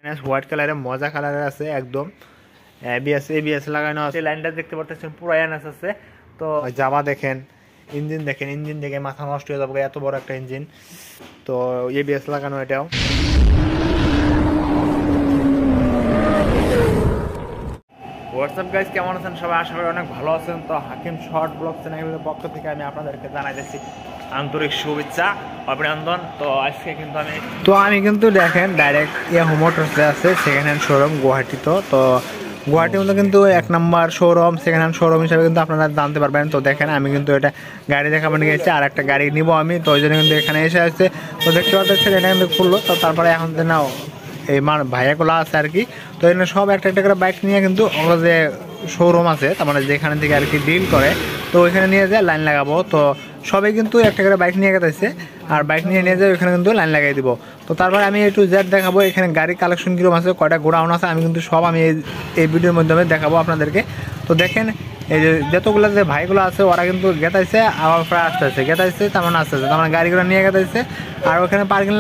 White কালারের মজা কালারের আছে একদম। এবিএস লাগানো আছে। লাইনটা দেখতে পাচ্ছেন পুরো এনএস আছে। তো জাভা দেখেন, ইঞ্জিন দেখেন, ইঞ্জিন দেখে মাথা নষ্ট হয়ে যাবে, এত বড় একটা ইঞ্জিন। তো এবিএস লাগানো এটাও। হোয়াটসঅ্যাপ গাইজ, কেমন আছেন সবাই? আশা করি অনেক ভালো আছেন। তো হাকিম শর্ট ব্লগ চ্যানেলের পক্ষ থেকে আমি আপনাদেরকে জানাই দিচ্ছি আন্তরিক শুভেচ্ছা, অভিনন্দন। তো আজকে কিন্তু আমি কিন্তু দেখেন ডাইরেক্ট ইয়াহু মোটরসে আছে সেকেন্ড হ্যান্ড শোরুম গুয়াহাটি। তো গুয়াহাটির মধ্যে কিন্তু 1 নম্বর শোরুম, সেকেন্ড হ্যান্ড শোরুম হিসাবে কিন্তু আপনারা জানতে পারবেন। তো দেখেন আমি কিন্তু এটা গাড়ি দেখাবেন গেছি, আর একটা গাড়ি নিব আমি। তো ওই জন্য কিন্তু এখানে এসে আসছে। তো দেখতে পাচ্ছেন এটা কিন্তু খুললো। তো তারপরে এখন যে নাও এই ভাইয়াগুলো আছে আর কি। তো এখানে সব একটা একটা করে বাইক নিয়ে কিন্তু ওগুলো যে শোরুম আছে, তার মানে যেখানে থেকে আর কি ডিল করে, তো ওইখানে নিয়ে যায় লাইন লাগাবো। তো সবাই কিন্তু একটা করে বাইক নিয়ে গেছে, আর বাইক নিয়ে যায় ওইখানে কিন্তু লাইন লাগাই দিব। তো তারপরে আমি একটু জেড দেখাবো এখানে গাড়ি কালেকশন কীরকম আছে, কয়টা গোডাউন আছে, আমি কিন্তু সব আমি এই ভিডিওর মাধ্যমে দেখাবো আপনাদেরকে। তো দেখেন এই যে যতগুলো যে ভাইগুলো আছে ওরা কিন্তু গেতাইছে, আবার প্রায় আসতেছে, গেতাইছে তার মানে আসতেছে, তার মানে গাড়িগুলো নিয়ে গেতাইছে। আর ওখানে পার্কিং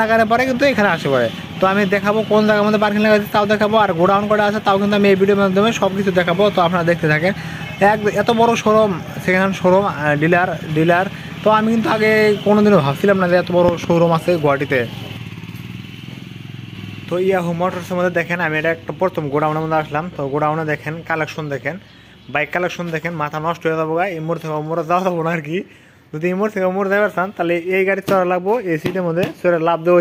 লাগানোর পরে কিন্তু এখানে আসে পড়ে। তো আমি দেখাবো কোন জায়গার মধ্যে পার্কিং লাগাইছে তাও দেখাবো, আর গোডাউন করে আছে তাও কিন্তু আমি এই ভিডিওর মাধ্যমে সব কিছু দেখাবো। তো আপনারা দেখতে থাকেন। এত বড় showroom, second hand showroom, dealer. তো আমি কিন্তু আগে কোনোদিনও ভাবছিলাম না যে এত বড় শোরুম আছে গুয়াহাটিতে। তো ইয়াহু মোটরসের মধ্যে দেখেন আমি এটা একটা প্রথম গোডাউনের মধ্যে আসলাম। তো গোডাউনে দেখেন কালেকশন দেখেন, বাইক কালেকশন দেখেন, মাথা নষ্ট হয়ে যাবো। এই মোড় থেকে মোড়ে যাওয়া যাবো না আর কি। যদি এই মোড় থেকে মোড়ে যাবার চান তাহলে এই গাড়ি চড়া লাগবো, এই সিটের মধ্যে চড়ে লাভ দেবো,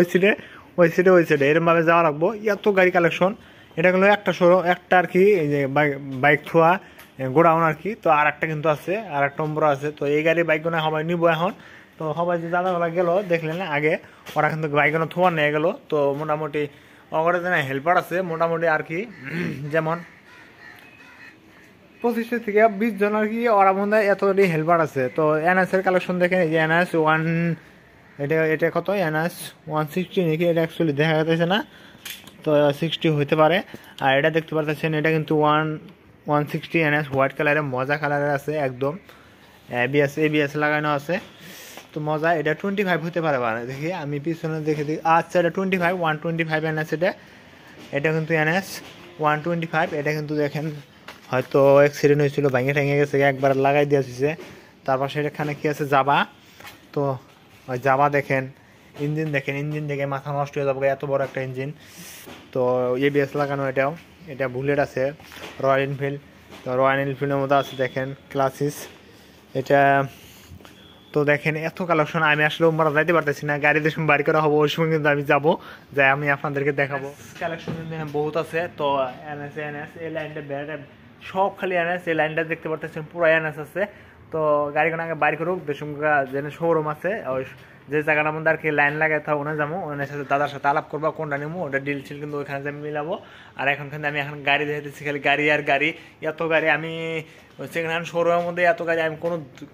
ওই সিটে এরমভাবে যাওয়া লাগবো। এত গাড়ি কালেকশন। এটা হলো একটা শোরুম, একটা আর কি এই যে বাইক থোয়া গোডাউন আর কি। তো আর একটা কিন্তু আছে, আর একটা নম্বর আছে। তো এই গাড়ি বাইকগুলো সবাই নিবো এখন। তো সবাই যে দাদাগুলা গেলো দেখলেন আগে, ওরা কিন্তু বাইকগুলো থোয়া নিয়ে গেলো। তো মোটামুটি ওখানে যেন হেল্পার আছে মোটামুটি আর কি, যেমন 25 থেকে 20 জন আর কি, ওরা মধ্যে এতটি হেল্পার আছে। তো এনএস এর কালেকশন দেখেন, এই যে এনএস 1, এটা কত, এনএস 160 নাকি, এটা অ্যাকচুয়ালি দেখা যাচ্ছে না। তো 60 হইতে পারে। আর এটা দেখতে পাচ্ছেন এটা কিন্তু 160 এনএস হোয়াইট কালারের মজা কালারের আছে একদম। এবিএস লাগানো আছে। তো মজা, এটা 25 হতে পারে। মানে দেখি আমি পিছনে দেখে দিই, আচ্ছা এটা 125 এনএস। এটা কিন্তু এনএস 125। এটা কিন্তু দেখেন হয়তো অ্যাক্সিডেন্ট হয়েছিল, ভেঙে ঠেঙে গেছে, একবার লাগাই দিয়েছে। তারপর সেখানে কি আছে, জাভা। তো ওই জাভা দেখেন, ইঞ্জিন দেখেন, ইঞ্জিন দেখে মাথা নষ্ট হয়ে যাবে, এত বড় একটা ইঞ্জিন। তো এবিএস লাগানো এটাও। এটা বুলেট আছে, রয়্যাল এনফিল্ড। তো রয়্যাল এনফিল্ডের মধ্যে আছে দেখেন ক্লাসিস এটা। তো দেখেন এত কালেকশন, আমি আসলে আমরা যাইতে পারতেছি না, গাড়িতে সময় বাড়ি করা হবো ওই সময় কিন্তু আমি যাবো, যাই আমি আপনাদেরকে দেখাবো। কালেকশন বহুত আছে। তো এনএস এই লাইনটা বেড়ে সব খালি এনএস, এই লাইনটা দেখতে পারতেছেন পুরো এনএস আছে। তো গাড়িগুলো আগে বাড়ি করুক, দেশমুখা যে শোরুম আছে ওই যে জায়গাটার মধ্যে আর কি লাইন লাগাই থাকবো, ওখানে যাবো, ওনার সাথে দাদার সাথে আলাপ করবো কোনটা নেবো, ওটা ডিল ছিল কিন্তু ওইখানে যে মিলাবো। আর এখন আমি এখন গাড়ি দেখতেছি, খালি গাড়ি আর গাড়ি, এত গাড়ি। আমি সেকেন্ড হ্যান্ড শোরুমের মধ্যে এত গাড়ি আমি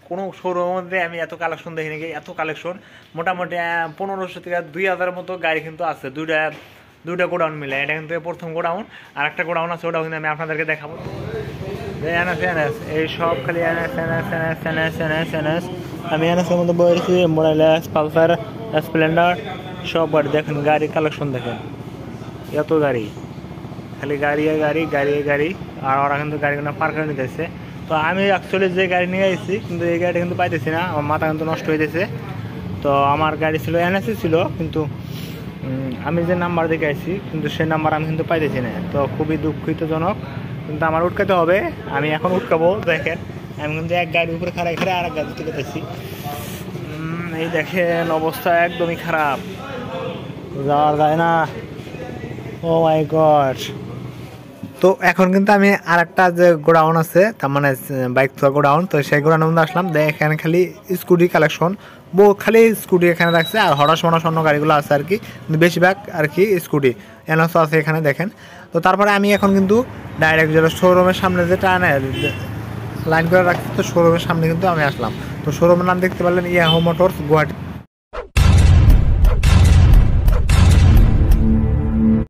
কোনো শোরুমের মধ্যে আমি এত কালেকশন দেখিনি। এত কালেকশন মোটামুটি 1500 থেকে 2000 মতো গাড়ি কিন্তু আছে, দুইটা গোডাউন মিলে। এটা কিন্তু প্রথম গোডাউন, আর একটা গোডাউন আছে, ওটাও কিন্তু আমি আপনাদেরকে দেখাবো। এনএস এই সব খালি এনএস। আমি এনএসের মধ্যে বলেছি মোরাইলাস, পালসার, স্প্লেন্ডার সব গাড়ি দেখেন, গাড়ি কালেকশন দেখেন, এত গাড়ি, খালি গাড়ি। আর ওরা কিন্তু গাড়িগুলো পার করে নিতেছে। তো আমি অ্যাকচুয়ালি যে গাড়ি নিয়ে আসছি কিন্তু এই গাড়িটা কিন্তু পাইতেছি না, আমার মাথা কিন্তু নষ্ট হয়ে গেছে। তো আমার গাড়ি ছিল এনএসই ছিল, কিন্তু আমি যে নাম্বার দেখে আসছি কিন্তু সেই নাম্বার আমি কিন্তু পাইতেছি না। তো খুবই দুঃখিতজনক, কিন্তু আমার উঠকাতে হবে। আমি এখন উঠকাবো। দেখেন আমি কিন্তু এক গাড়ির উপরে খাড়াই আর এক গাড়ি তুলে পেয়েছি। এই দেখেন অবস্থা একদমই খারাপ, যাওয়া যায় না। ও মাই গড। তো এখন কিন্তু আমি আর একটা যে গোডাউন আছে, তার মানে বাইক থোয়া গোডাউন, তো সেই গোডাউনের মধ্যে আসলাম। এখানে খালি স্কুটি কালেকশন, খালি স্কুটি এখানে রাখছে, আর হঠাৎ অন্য গাড়িগুলো আছে আর কি, বেশিরভাগ আর কি স্কুটি এনএসও আছে এখানে দেখেন। তো তারপরে আমি এখন কিন্তু ডাইরেক্ট যেটা শোরুমের সামনে যেটা লাইন করে রাখছি, তো শোরুমের সামনে কিন্তু আমি আসলাম। তো শোরুমের নাম দেখতে পারলেন ইয়াহু মোটরস গুয়াহাটি।